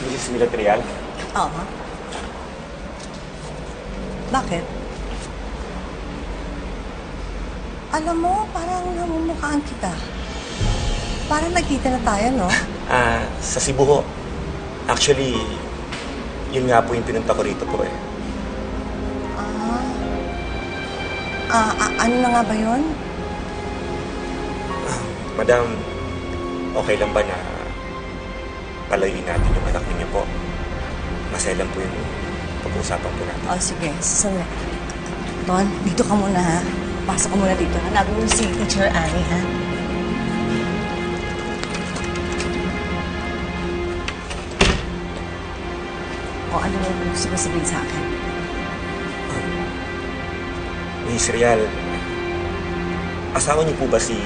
Mrs. Milatrial? Oo. Bakit? Alam mo, parang namumukhaan kita. Parang nagkita na tayo, no? Sa Cebu ho. Actually, yun nga po yung pinunta ko rito po eh. Ano na nga ba yun? Madam, okay lang ba na palayuin natin yung anak niyo po? Maselan po yung pag-uusapan po natin. Sige. Sandali. Don, dito ka muna, ha? Pasok ka muna dito. Hanapin mo si Teacher Annie, ha? Ano mo gusto mo sabihin sa akin? Miss Rial, asawa niyo po ba si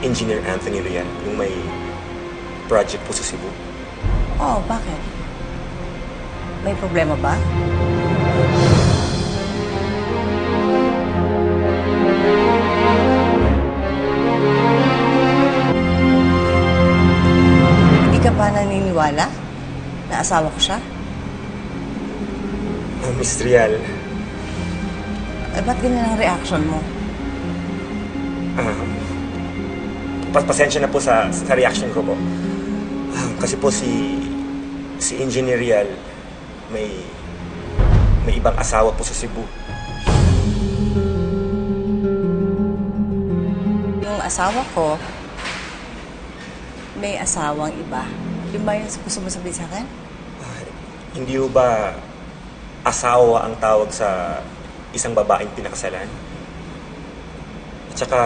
Engineer Anthony Rial, yung may project po sa Cebu? Bakit? May problema ba? Hindi ka ba naniniwala na asawa ko siya? Miss Rial, Ba't ganyan ang reaction mo? pasensya na po sa reaction ko po. Kasi po si Engineer Rial may ibang asawa po sa Cebu. Yung asawa ko, may asawang iba. Yung ba yung gusto mo sabihin sa akin? Hindi ho ba asawa ang tawag sa isang babaeng pinakasalan? At saka,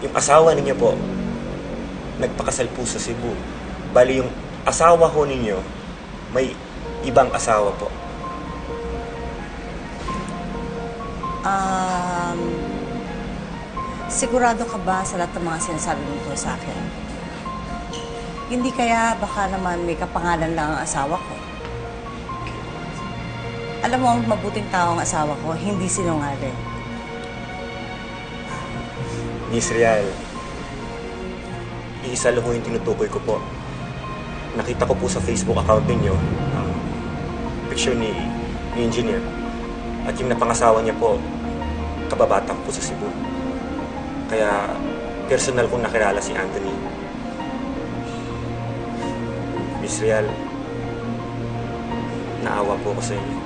yung asawa ninyo po, nagpakasal po sa Cebu. Bali, yung asawa ho ninyo, may ibang asawa po. Sigurado ka ba sa lahat ng mga sinasabi mo po sa akin? Hindi kaya baka naman may kapangalan lang ang asawa ko? Alam mo, mabuting tao ang asawa ko, hindi sinungaling. Miss Rial, iisa lang ho yung tinutukoy ko po. Nakita ko po sa Facebook account ninyo ang picture ni Engineer. At yung napangasawa niya po, kababata ko po sa Cebu. Kaya personal kong nakilala si Anthony. Miss Rial, naawa po ako sa inyo.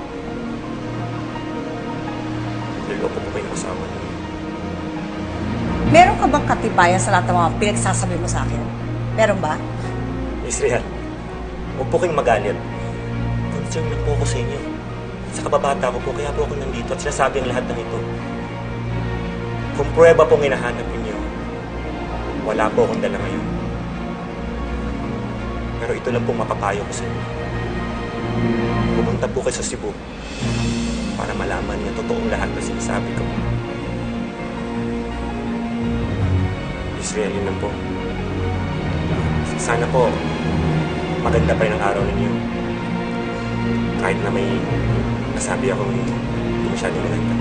Niloko po kayo ng asawa niyo. Meron ka bang katibayan sa lahat ng mga pinagsasabi mo sa akin? Meron ba? Miss Rial, huwag po kayong magalit. Concern lang po ako sa inyo. Sa kababata ko po, kaya po ako nandito at sinasabi ang lahat ng ito. Kung pruweba pong hinahanap ninyo, wala po akong dala ngayon. Pero ito lang pong mapapayo ko sa inyo. Pumunta po kayo sa Cebu para malaman niya totoong lahat na sinasabi ko. Israel, yun lang po. Sana po, maganda pa rin ang araw ninyo. Kahit na may nasabi ako hindi masyadong maganda.